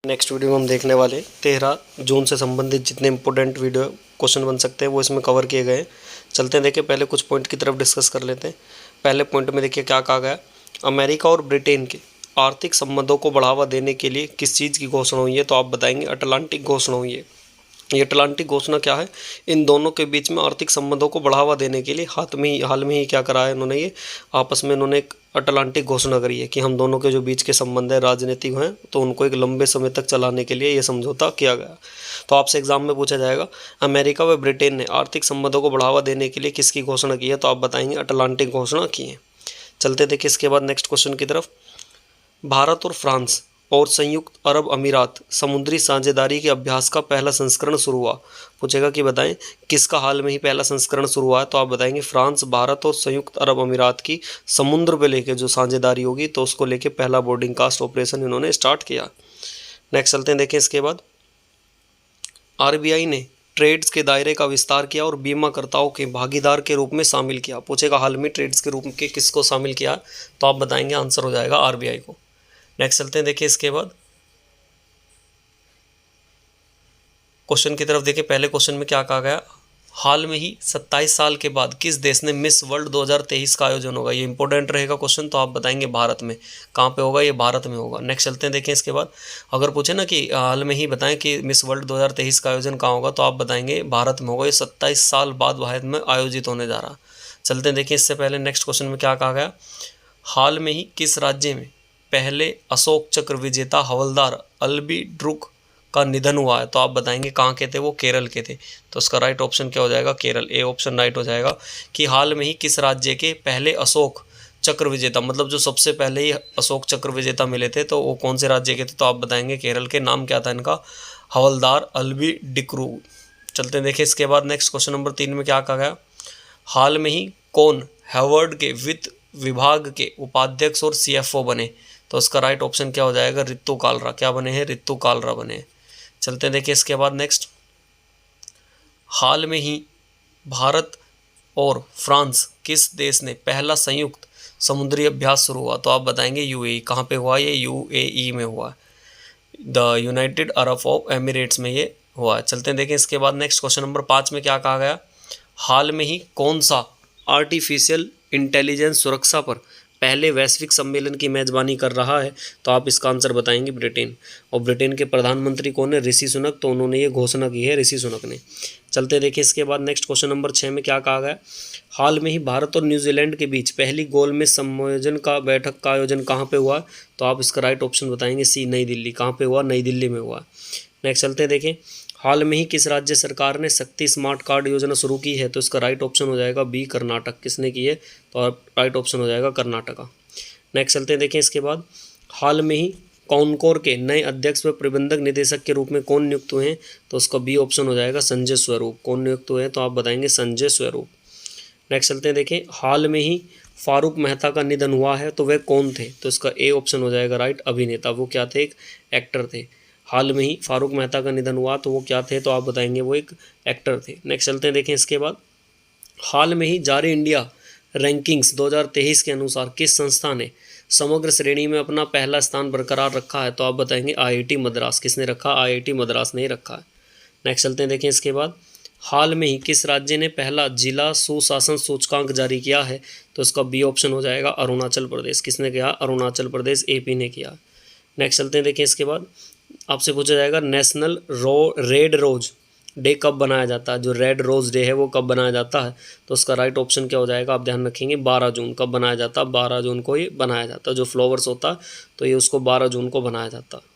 Next video में हम देखने वाले 13 जून से संबंधित जितने इंपॉर्टेंट वीडियो क्वेश्चन बन सकते हैं वो इसमें कवर किए गए हैं। चलते हैं, देखिए पहले कुछ पॉइंट की तरफ डिस्कस कर लेते हैं। पहले पॉइंट में देखिए क्या कहा गया, अमेरिका और ब्रिटेन के आर्थिक संबंधों को बढ़ावा देने के लिए किस चीज़ की घोषणा हुई है, तो आप बताएंगे अटलांटिक घोषणा हुई है। ये अटलांटिक घोषणा क्या है, इन दोनों के बीच में आर्थिक संबंधों को बढ़ावा देने के लिए हाल में ही क्या करा है इन्होंने, ये आपस में इन्होंने एक अटलांटिक घोषणा करी है कि हम दोनों के जो बीच के संबंध है राजनीतिक हैं तो उनको एक लंबे समय तक चलाने के लिए ये समझौता किया गया। तो आपसे एग्जाम में पूछा जाएगा अमेरिका व ब्रिटेन ने आर्थिक संबंधों को बढ़ावा देने के लिए किसकी घोषणा की है, तो आप बताएंगे अटलांटिक घोषणा की है। चलते देखिए इसके बाद नेक्स्ट क्वेश्चन की तरफ। भारत और फ्रांस और संयुक्त अरब अमीरात समुद्री साझेदारी के अभ्यास का पहला संस्करण शुरू हुआ। पूछेगा कि बताएं किसका हाल में ही पहला संस्करण शुरू हुआ है, तो आप बताएंगे फ्रांस, भारत और संयुक्त अरब अमीरात की समुद्र पे लेके जो साझेदारी होगी तो उसको लेके पहला बोर्डिंग कास्ट ऑपरेशन इन्होंने स्टार्ट किया। नेक्स्ट चलते हैं, देखें इसके बाद आरबीआई ने ट्रेड्स के दायरे का विस्तार किया और बीमाकर्ताओं के भागीदार के रूप में शामिल किया। पूछेगा हाल में ट्रेड्स के रूप में किसको शामिल किया, तो आप बताएंगे आंसर हो जाएगा आरबीआई को। नेक्स्ट चलते हैं, देखिए इसके बाद क्वेश्चन की तरफ। देखिए पहले क्वेश्चन में क्या कहा गया, हाल में ही 27 साल के बाद किस देश ने मिस वर्ल्ड 2023 का आयोजन होगा। ये इंपॉर्टेंट रहेगा क्वेश्चन, तो आप बताएंगे भारत में। कहाँ पे होगा, ये भारत में होगा। नेक्स्ट चलते हैं, देखें इसके बाद अगर पूछे ना कि हाल में ही बताएं कि मिस वर्ल्ड 2023 का आयोजन कहाँ होगा, तो आप बताएंगे भारत में होगा। ये 27 साल बाद भारत में आयोजित होने जा रहा। चलते हैं, देखिए इससे पहले नेक्स्ट क्वेश्चन में क्या कहा गया, हाल में ही किस राज्य में पहले अशोक चक्र विजेता हवलदार अल्बी ड्रुक का निधन हुआ है, तो आप बताएंगे कहाँ के थे, वो केरल के थे। तो उसका राइट ऑप्शन क्या हो जाएगा, केरल। ए ऑप्शन राइट हो जाएगा कि हाल में ही किस राज्य के पहले अशोक चक्र विजेता, मतलब जो सबसे पहले ही अशोक चक्र विजेता मिले थे तो वो कौन से राज्य के थे, तो आप बताएंगे केरल के। नाम क्या था इनका, हवलदार अल्बी डिक्रू। चलते हैं, देखिए इसके बाद नेक्स्ट क्वेश्चन नंबर 3 में क्या कहा गया, हाल में ही कौन हार्वर्ड के वित्त विभाग के उपाध्यक्ष और सीएफओ बने, तो उसका राइट ऑप्शन क्या हो जाएगा, रितु कालरा। क्या बने हैं, रितु कालरा बने हैं। चलते हैं, देखिए इसके बाद नेक्स्ट, हाल में ही भारत और फ्रांस किस देश ने पहला संयुक्त समुद्री अभ्यास शुरू हुआ, तो आप बताएंगे यूएई। कहाँ पे हुआ, ये यूएई में हुआ, the United Arab of Emirates में ये हुआ है। चलते हैं, देखें इसके बाद नेक्स्ट क्वेश्चन नंबर 5 में क्या कहा गया, हाल में ही कौन सा आर्टिफिशियल इंटेलिजेंस सुरक्षा पर पहले वैश्विक सम्मेलन की मेजबानी कर रहा है, तो आप इसका आंसर बताएंगे ब्रिटेन। और ब्रिटेन के प्रधानमंत्री कौन है, ऋषि सुनक। तो उन्होंने ये घोषणा की है, ऋषि सुनक ने। चलते देखिए इसके बाद नेक्स्ट क्वेश्चन नंबर 6 में क्या कहा गया, हाल में ही भारत और न्यूजीलैंड के बीच पहली गोलमेज सम्मेलन का बैठक का आयोजन कहाँ पे हुआ, तो आप इसका राइट ऑप्शन बताएंगे सी, नई दिल्ली। कहाँ पे हुआ, नई दिल्ली में हुआ। नेक्स्ट चलते देखें, हाल में ही किस राज्य सरकार ने शक्ति स्मार्ट कार्ड योजना शुरू की है, तो इसका राइट ऑप्शन हो जाएगा बी, कर्नाटक। किसने की है, तो राइट ऑप्शन हो जाएगा कर्नाटका। नेक्स्ट चलते हैं, देखें इसके बाद हाल में ही कॉनकोर के नए अध्यक्ष व प्रबंधक निदेशक के रूप में कौन नियुक्त हुए हैं, तो उसका बी ऑप्शन हो जाएगा संजय स्वरूप। कौन नियुक्त हुए हैं, तो आप बताएंगे संजय स्वरूप। नेक्स्ट चलते हैं, देखें हाल में ही फारूक मेहता का निधन हुआ है, तो वह कौन थे, तो इसका ए ऑप्शन हो जाएगा राइट, अभिनेता। वो क्या थे, एक एक्टर थे। हाल में ही फारूक मेहता का निधन हुआ तो वो क्या थे, तो आप बताएंगे वो एक एक्टर थे। नेक्स्ट चलते हैं, देखें इसके बाद हाल में ही जारी इंडिया रैंकिंग्स 2023 के अनुसार किस संस्था ने समग्र श्रेणी में अपना पहला स्थान बरकरार रखा है, तो आप बताएंगे आईआईटी मद्रास। किसने रखा, आईआईटी मद्रास ने रखा है। नेक्स्ट चलते हैं, देखें इसके बाद हाल में ही किस राज्य ने पहला जिला सुशासन सूचकांक जारी किया है, तो इसका बी ऑप्शन हो जाएगा अरुणाचल प्रदेश। किसने किया, अरुणाचल प्रदेश, एपी ने किया। नेक्स्ट चलते हैं, देखें इसके बाद आपसे पूछा जाएगा नेशनल रेड रोज डे कब बनाया जाता है, जो रेड रोज डे है वो कब बनाया जाता है, तो उसका राइट ऑप्शन क्या हो जाएगा, आप ध्यान रखेंगे 12 जून। कब बनाया जाता है, 12 जून को ये बनाया जाता है। जो फ्लावर्स होता है तो ये उसको 12 जून को बनाया जाता है।